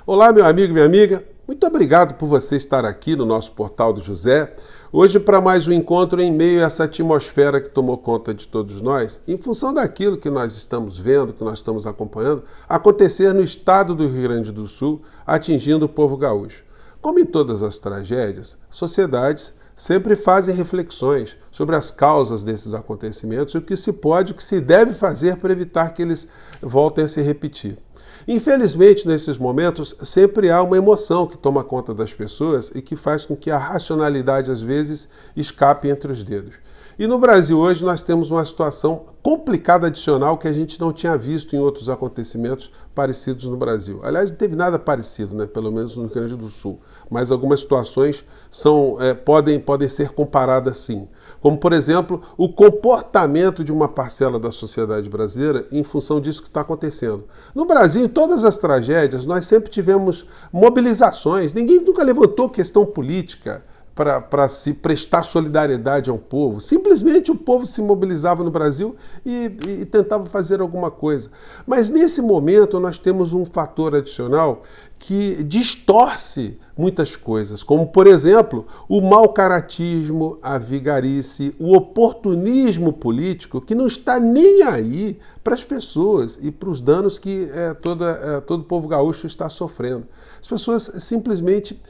Olá, meu amigo e minha amiga. Muito obrigado por você estar aqui no nosso Portal do José. Hoje para mais um encontro em meio a essa atmosfera que tomou conta de todos nós, em função daquilo que nós estamos vendo, que nós estamos acompanhando, acontecer no estado do Rio Grande do Sul, atingindo o povo gaúcho. Como em todas as tragédias, sociedades sempre fazem reflexões sobre as causas desses acontecimentos e o que se pode, o que se deve fazer para evitar que eles voltem a se repetir. Infelizmente, nesses momentos, sempre há uma emoção que toma conta das pessoas e que faz com que a racionalidade, às vezes, escape entre os dedos. E no Brasil hoje nós temos uma situação complicada adicional que a gente não tinha visto em outros acontecimentos parecidos no Brasil. Aliás, não teve nada parecido, né? Pelo menos no Rio Grande do Sul. Mas algumas situações podem ser comparadas sim. Como, por exemplo, o comportamento de uma parcela da sociedade brasileira em função disso que está acontecendo. No Brasil, em todas as tragédias, nós sempre tivemos mobilizações. Ninguém nunca levantou questão política para se prestar solidariedade ao povo. Simplesmente o povo se mobilizava no Brasil e tentava fazer alguma coisa. Mas nesse momento nós temos um fator adicional que distorce muitas coisas, como, por exemplo, o mau caratismo, a vigarice, o oportunismo político que não está nem aí para as pessoas e para os danos que todo o povo gaúcho está sofrendo. As pessoas simplesmente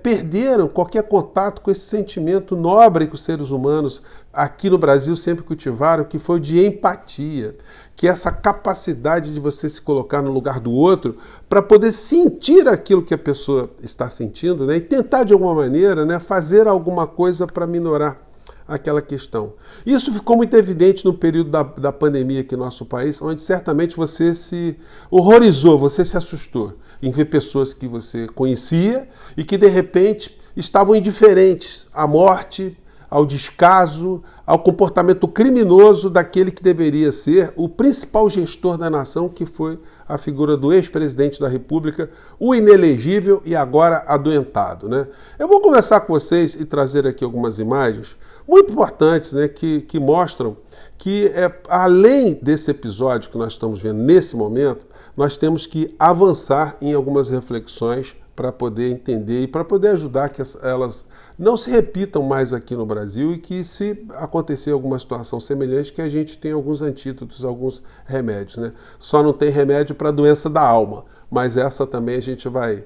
perderam qualquer contato com esse sentimento nobre que os seres humanos aqui no Brasil sempre cultivaram, que foi o de empatia, que é essa capacidade de você se colocar no lugar do outro para poder sentir aquilo que a pessoa está sentindo, né, e tentar de alguma maneira, né, fazer alguma coisa para minorar aquela questão. Isso ficou muito evidente no período da pandemia aqui no nosso país, onde certamente você se horrorizou, você se assustou em ver pessoas que você conhecia e que de repente estavam indiferentes à morte, ao descaso, ao comportamento criminoso daquele que deveria ser o principal gestor da nação, que foi a figura do ex-presidente da República, o inelegível e agora adoentado, né? Eu vou conversar com vocês e trazer aqui algumas imagens muito importantes, né, que mostram que, além desse episódio que nós estamos vendo nesse momento, nós temos que avançar em algumas reflexões para poder entender e para poder ajudar que elas não se repitam mais aqui no Brasil e que, se acontecer alguma situação semelhante, que a gente tem alguns antídotos, alguns remédios, né? Só não tem remédio para a doença da alma, mas essa também a gente vai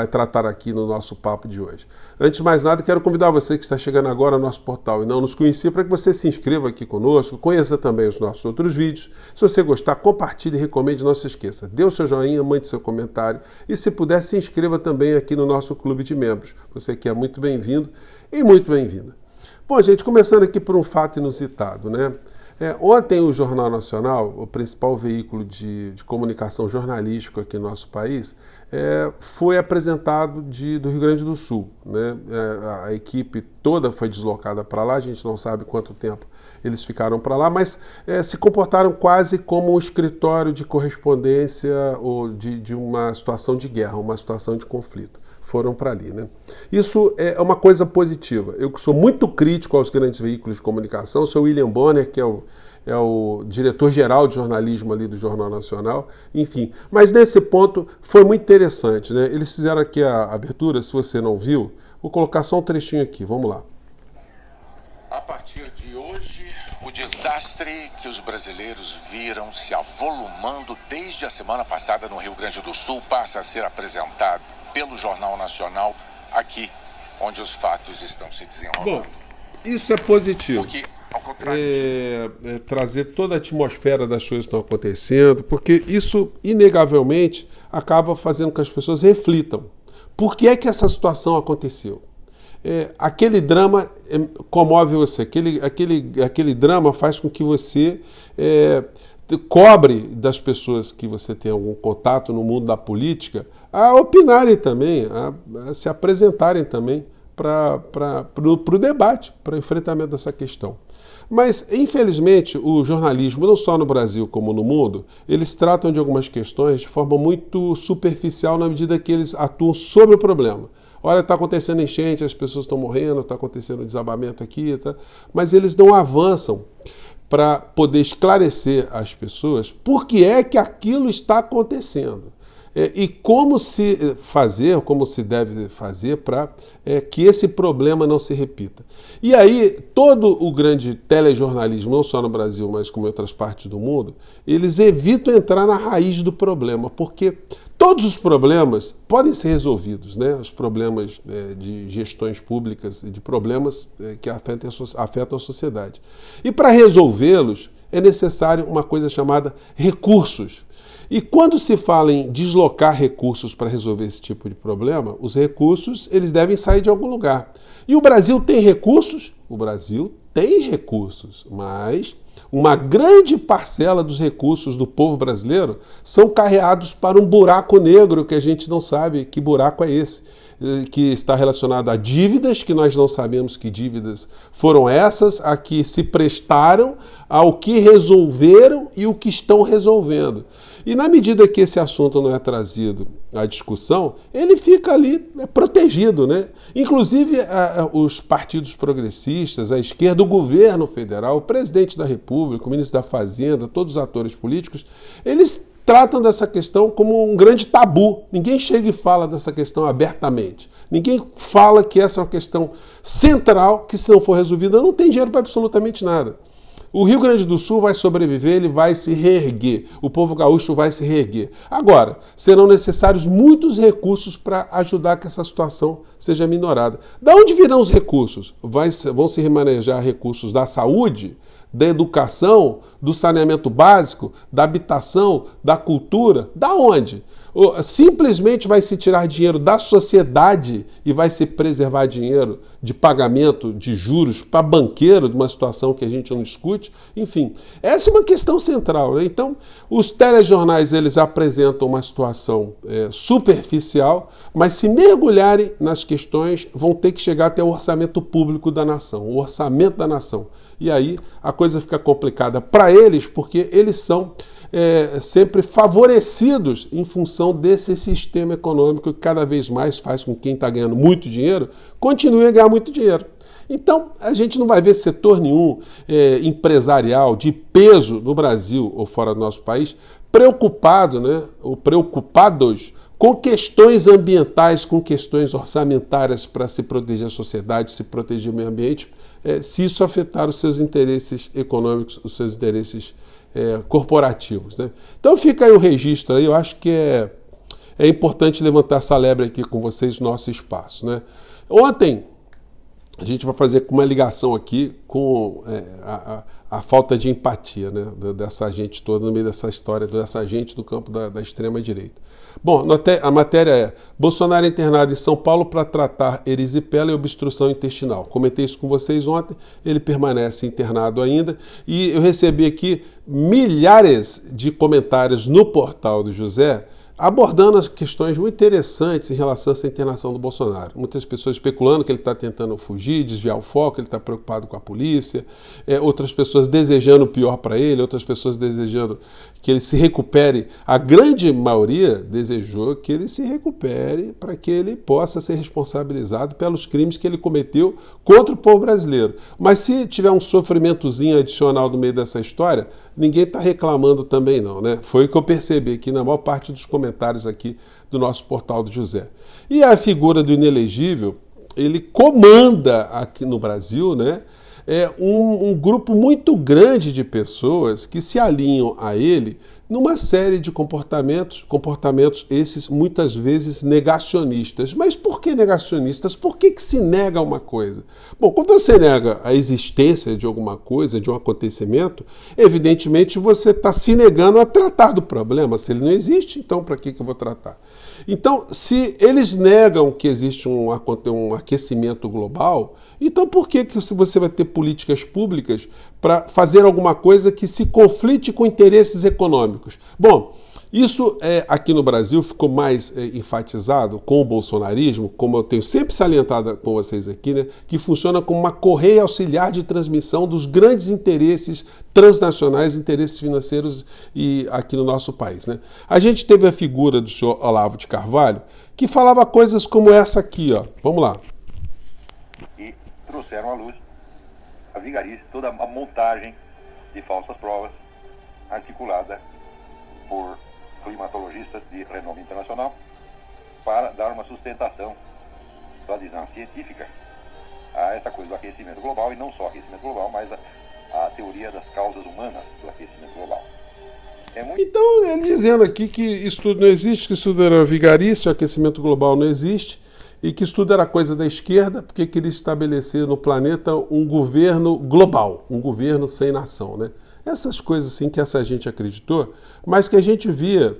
tratar aqui no nosso papo de hoje. Antes de mais nada, quero convidar você que está chegando agora ao nosso portal e não nos conhecia, para que você se inscreva aqui conosco, conheça também os nossos outros vídeos. Se você gostar, compartilhe e recomende, não se esqueça. Dê o seu joinha, mande seu comentário e, se puder, se inscreva também aqui no nosso clube de membros. Você que é muito bem-vindo e muito bem-vinda. Bom, gente, começando aqui por um fato inusitado, né? Ontem o Jornal Nacional, o principal veículo de comunicação jornalístico aqui no nosso país, foi apresentado do Rio Grande do Sul, né? A equipe toda foi deslocada para lá, a gente não sabe quanto tempo eles ficaram para lá, mas se comportaram quase como um escritório de correspondência ou de uma situação de guerra, uma situação de conflito. Foram para ali, né? Isso é uma coisa positiva. Eu que sou muito crítico aos grandes veículos de comunicação, sou William Bonner, que é o diretor-geral de jornalismo ali do Jornal Nacional, enfim. Mas nesse ponto foi muito interessante, né? Eles fizeram aqui a abertura, se você não viu, vou colocar só um trechinho aqui, vamos lá. A partir de hoje, o desastre que os brasileiros viram se avolumando desde a semana passada no Rio Grande do Sul passa a ser apresentado pelo Jornal Nacional aqui, onde os fatos estão se desenrolando. Bom, isso é positivo. Porque, ao contrário trazer toda a atmosfera das coisas que estão acontecendo, porque isso, inegavelmente, acaba fazendo com que as pessoas reflitam. Por que é que essa situação aconteceu? Aquele drama comove você, aquele drama faz com que você cobre das pessoas que você tem algum contato no mundo da política a opinarem também, a se apresentarem também para o debate, para o enfrentamento dessa questão. Mas, infelizmente, o jornalismo, não só no Brasil como no mundo, eles tratam de algumas questões de forma muito superficial na medida que eles atuam sobre o problema. Olha, está acontecendo enchente, as pessoas estão morrendo, está acontecendo desabamento aqui, tá? Mas eles não avançam para poder esclarecer às pessoas por que é que aquilo está acontecendo. e como se fazer, como se deve fazer para que esse problema não se repita. E aí, todo o grande telejornalismo, não só no Brasil, mas como em outras partes do mundo, eles evitam entrar na raiz do problema, porque todos os problemas podem ser resolvidos, né? Os problemas de gestões públicas, de problemas que afetam a sociedade. E para resolvê-los, é necessário uma coisa chamada recursos. E quando se fala em deslocar recursos para resolver esse tipo de problema, os recursos eles devem sair de algum lugar. E o Brasil tem recursos? O Brasil tem recursos, mas uma grande parcela dos recursos do povo brasileiro são carreados para um buraco negro que a gente não sabe que buraco é esse, que está relacionado a dívidas, que nós não sabemos que dívidas foram essas, a que se prestaram, ao que resolveram e o que estão resolvendo. E na medida que esse assunto não é trazido à discussão, ele fica ali protegido, né? Inclusive os partidos progressistas, a esquerda, o governo federal, o presidente da República, o ministro da Fazenda, todos os atores políticos, eles tratam dessa questão como um grande tabu. Ninguém chega e fala dessa questão abertamente. Ninguém fala que essa é uma questão central, que se não for resolvida não tem dinheiro para absolutamente nada. O Rio Grande do Sul vai sobreviver, ele vai se reerguer. O povo gaúcho vai se reerguer. Agora, serão necessários muitos recursos para ajudar que essa situação seja minorada. Da onde virão os recursos? Vão se remanejar recursos da saúde, da educação, do saneamento básico, da habitação, da cultura? Da onde? Simplesmente vai se tirar dinheiro da sociedade e vai se preservar dinheiro de pagamento de juros para banqueiro, de uma situação que a gente não discute. Enfim, essa é uma questão central, né? Então, os telejornais eles apresentam uma situação superficial, mas se mergulharem nas questões, vão ter que chegar até o orçamento público da nação, o orçamento da nação. E aí a coisa fica complicada para eles, porque eles são sempre favorecidos em função desse sistema econômico que cada vez mais faz com que quem está ganhando muito dinheiro continue a ganhar muito dinheiro. Então, a gente não vai ver setor nenhum empresarial de peso no Brasil ou fora do nosso país preocupado, né, ou preocupados com questões ambientais, com questões orçamentárias para se proteger a sociedade, se proteger o meio ambiente, se isso afetar os seus interesses econômicos, os seus interesses corporativos, né? Então fica aí o registro, aí, eu acho que é importante levantar essa lebre aqui com vocês no nosso espaço, né? Ontem, a gente vai fazer uma ligação aqui com a falta de empatia, né, dessa gente toda no meio dessa história, dessa gente do campo da extrema-direita. Bom, a matéria é: Bolsonaro é internado em São Paulo para tratar erisipela e obstrução intestinal. Comentei isso com vocês ontem, ele permanece internado ainda e eu recebi aqui milhares de comentários no portal do José, abordando as questões muito interessantes em relação a essa internação do Bolsonaro. Muitas pessoas especulando que ele está tentando fugir, desviar o foco, ele está preocupado com a polícia, outras pessoas desejando o pior para ele, outras pessoas desejando que ele se recupere. A grande maioria desejou que ele se recupere para que ele possa ser responsabilizado pelos crimes que ele cometeu contra o povo brasileiro. Mas se tiver um sofrimentozinho adicional no meio dessa história, ninguém está reclamando também não, né? Foi o que eu percebi aqui na maior parte dos comentários aqui do nosso portal do José. E a figura do inelegível, ele comanda aqui no Brasil, né, um grupo muito grande de pessoas que se alinham a ele numa série de comportamentos esses muitas vezes negacionistas. Mas por que negacionistas? Por que se nega uma coisa? Bom, quando você nega a existência de alguma coisa, de um acontecimento, evidentemente você está se negando a tratar do problema. Se ele não existe, então para que eu vou tratar? Então, se eles negam que existe um aquecimento global, então por que você vai ter políticas públicas para fazer alguma coisa que se conflite com interesses econômicos? Bom, isso aqui no Brasil ficou mais enfatizado com o bolsonarismo, como eu tenho sempre salientado com vocês aqui, né, que funciona como uma correia auxiliar de transmissão dos grandes interesses transnacionais, interesses financeiros e aqui no nosso país, né? A gente teve a figura do senhor Olavo de Carvalho, que falava coisas como essa aqui, ó. Vamos lá. E trouxeram à luz a vigarice, toda a montagem de falsas provas articulada por climatologistas de renome internacional para dar uma sustentação, tradição científica, a essa coisa do aquecimento global, e não só aquecimento global, mas a teoria das causas humanas do aquecimento global. Então, ele dizendo aqui que estudo não existe, que estudo era vigarista, o aquecimento global não existe, e que estudo era coisa da esquerda, porque queria estabelecer no planeta um governo global, um governo sem nação, né? Essas coisas assim que essa gente acreditou, mas que a gente via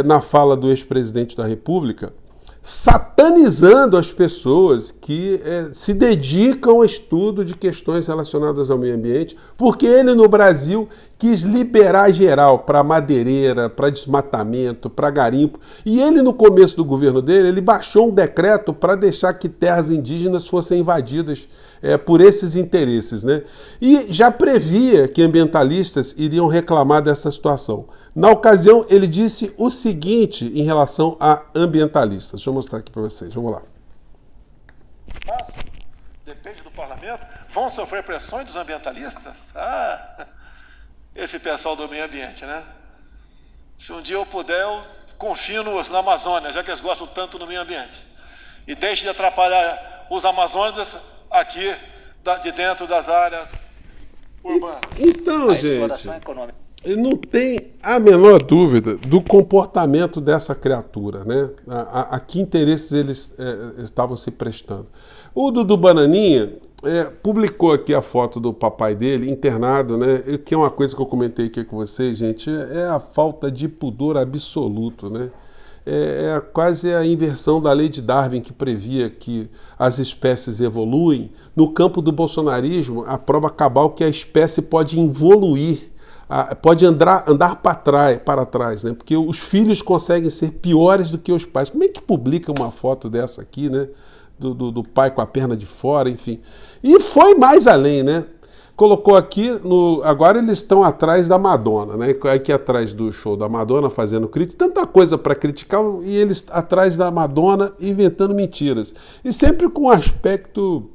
na fala do ex-presidente da República, satanizando as pessoas que se dedicam ao estudo de questões relacionadas ao meio ambiente, porque ele no Brasil quis liberar geral para madeireira, para desmatamento, para garimpo, e ele no começo do governo dele, ele baixou um decreto para deixar que terras indígenas fossem invadidas por esses interesses, né? E já previa que ambientalistas iriam reclamar dessa situação. Na ocasião, ele disse o seguinte em relação a ambientalistas. Deixa eu mostrar aqui para vocês, vamos lá. Depende do parlamento. Vão sofrer pressões dos ambientalistas? Esse pessoal do meio ambiente, né? Se um dia eu puder, eu confino-os na Amazônia, já que eles gostam tanto do meio ambiente. E deixe de atrapalhar os amazônicos aqui, de dentro das áreas urbanas. Então, gente, não tem a menor dúvida do comportamento dessa criatura, né? A que interesses eles estavam se prestando. O Dudu Bananinha publicou aqui a foto do papai dele, internado, né? Que é uma coisa que eu comentei aqui com vocês, gente, é a falta de pudor absoluto, né? É quase a inversão da lei de Darwin, que previa que as espécies evoluem. No campo do bolsonarismo, a prova cabal que a espécie pode evoluir, pode andar para trás, né? Porque os filhos conseguem ser piores do que os pais. Como é que publica uma foto dessa aqui, né? Do pai com a perna de fora, enfim. E foi mais além, né? Colocou aqui, agora eles estão atrás da Madonna, né? Aqui atrás do show da Madonna, fazendo crítica, tanta coisa para criticar, e eles atrás da Madonna inventando mentiras. E sempre com um aspecto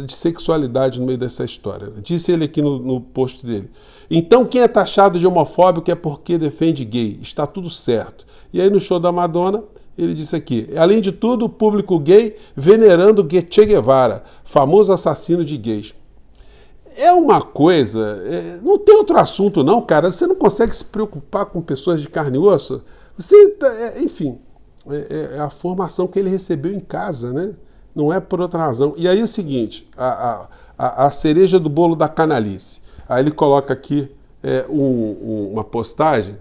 de sexualidade no meio dessa história. Disse ele aqui no post dele. Então quem é taxado de homofóbico é porque defende gay. Está tudo certo. E aí no show da Madonna, ele disse aqui, além de tudo, o público gay venerando Che Guevara, famoso assassino de gays. É uma coisa, não tem outro assunto não, cara, você não consegue se preocupar com pessoas de carne e osso, enfim, é a formação que ele recebeu em casa, né? Não é por outra razão. E aí é o seguinte, a cereja do bolo da canalice, aí ele coloca aqui uma postagem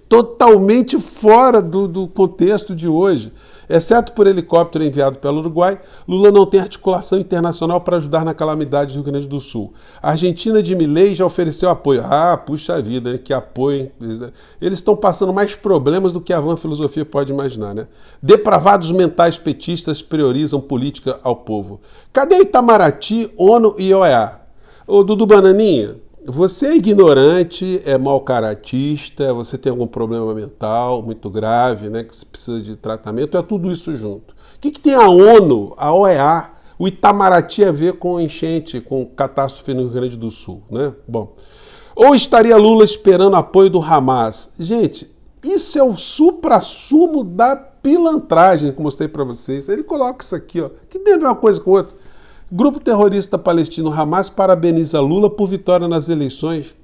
totalmente fora do contexto de hoje. Exceto por helicóptero enviado pelo Uruguai, Lula não tem articulação internacional para ajudar na calamidade do Rio Grande do Sul. A Argentina de Milei já ofereceu apoio. Puxa vida, que apoio. Eles estão passando mais problemas do que a vã filosofia pode imaginar, né? Depravados mentais petistas priorizam política ao povo. Cadê Itamaraty, ONU e OEA? Ô Dudu Bananinha, você é ignorante, é mau-caratista, você tem algum problema mental muito grave, né, que você precisa de tratamento, é tudo isso junto. O que tem a ONU, a OEA, o Itamaraty a ver com enchente, com catástrofe no Rio Grande do Sul, né? Bom, ou estaria Lula esperando apoio do Hamas? Gente, isso é o suprassumo da pilantragem que eu mostrei para vocês. Ele coloca isso aqui, ó, que tem a ver uma coisa com outra. Grupo terrorista palestino Hamas parabeniza Lula por vitória nas eleições.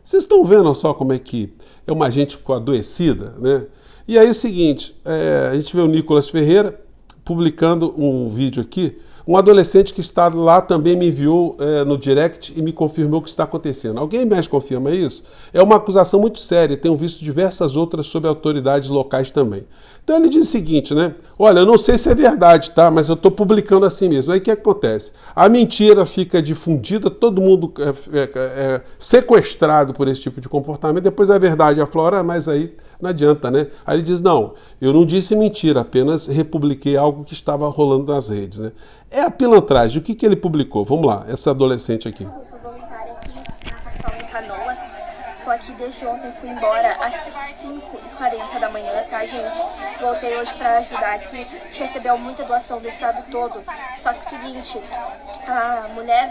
Vocês estão vendo só como é que é uma gente ficou adoecida, né? E aí é o seguinte, a gente vê o Nicolas Ferreira publicando um vídeo aqui. Um adolescente que está lá também me enviou no direct e me confirmou o que está acontecendo. Alguém mais confirma isso? É uma acusação muito séria, tenho visto diversas outras sob autoridades locais também. Então ele diz o seguinte, né? Olha, eu não sei se é verdade, tá? Mas eu estou publicando assim mesmo. Aí o que acontece? A mentira fica difundida, todo mundo é sequestrado por esse tipo de comportamento, depois a verdade aflora, mas aí não adianta, né? Aí ele diz, não, eu não disse mentira, apenas republiquei algo que estava rolando nas redes, né? É a pilantragem. O que ele publicou? Vamos lá, essa adolescente aqui. Eu sou voluntária aqui na Caçol em Canoas. Tô aqui desde ontem, fui embora às 5h40 da manhã, tá, gente? Voltei hoje pra ajudar aqui. A gente recebeu muita doação do estado todo. Só que o seguinte, a mulher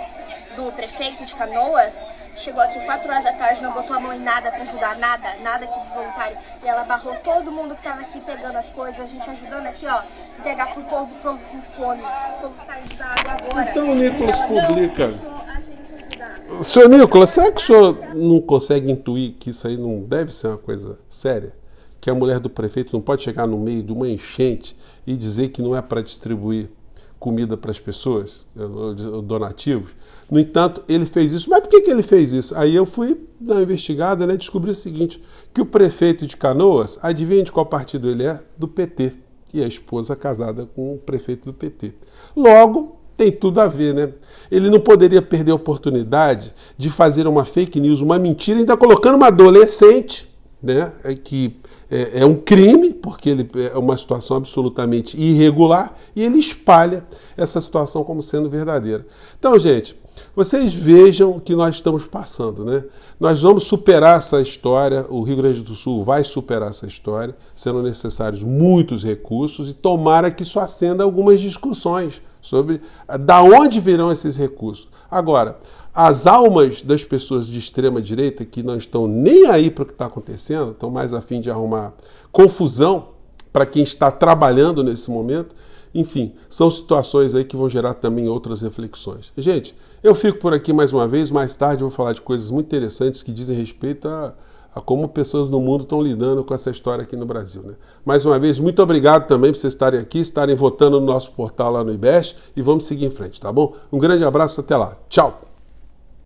do prefeito de Canoas chegou aqui 4 horas da tarde, não botou a mão em nada pra ajudar, nada aqui dos voluntários. E ela barrou todo mundo que tava aqui pegando as coisas, a gente ajudando aqui, ó, entregar pro povo com fome, o povo saindo da água agora. Então o Nicolas publica. A gente ajudar. Senhor Nicolas, será que o senhor não consegue intuir que isso aí não deve ser uma coisa séria? Que a mulher do prefeito não pode chegar no meio de uma enchente e dizer que não é para distribuir comida para as pessoas, donativos. No entanto, ele fez isso. Mas por que ele fez isso? Aí eu fui dar uma investigada, né, descobri o seguinte, que o prefeito de Canoas, adivinha de qual partido ele é? Do PT. E a esposa casada com o prefeito do PT. Logo, tem tudo a ver, né? Ele não poderia perder a oportunidade de fazer uma fake news, uma mentira, ainda colocando uma adolescente, né, que é um crime, porque ele é uma situação absolutamente irregular, e ele espalha essa situação como sendo verdadeira. Então, gente, vocês vejam o que nós estamos passando, né? Nós vamos superar essa história, o Rio Grande do Sul vai superar essa história, serão necessários muitos recursos, e tomara que isso acenda algumas discussões sobre da onde virão esses recursos. Agora, as almas das pessoas de extrema direita que não estão nem aí para o que está acontecendo, estão mais a fim de arrumar confusão para quem está trabalhando nesse momento, enfim, são situações aí que vão gerar também outras reflexões. Gente, eu fico por aqui mais uma vez, mais tarde eu vou falar de coisas muito interessantes que dizem respeito a como pessoas no mundo estão lidando com essa história aqui no Brasil, né? Mais uma vez, muito obrigado também por vocês estarem aqui, estarem votando no nosso portal lá no IBEST, e vamos seguir em frente, tá bom? Um grande abraço, até lá. Tchau!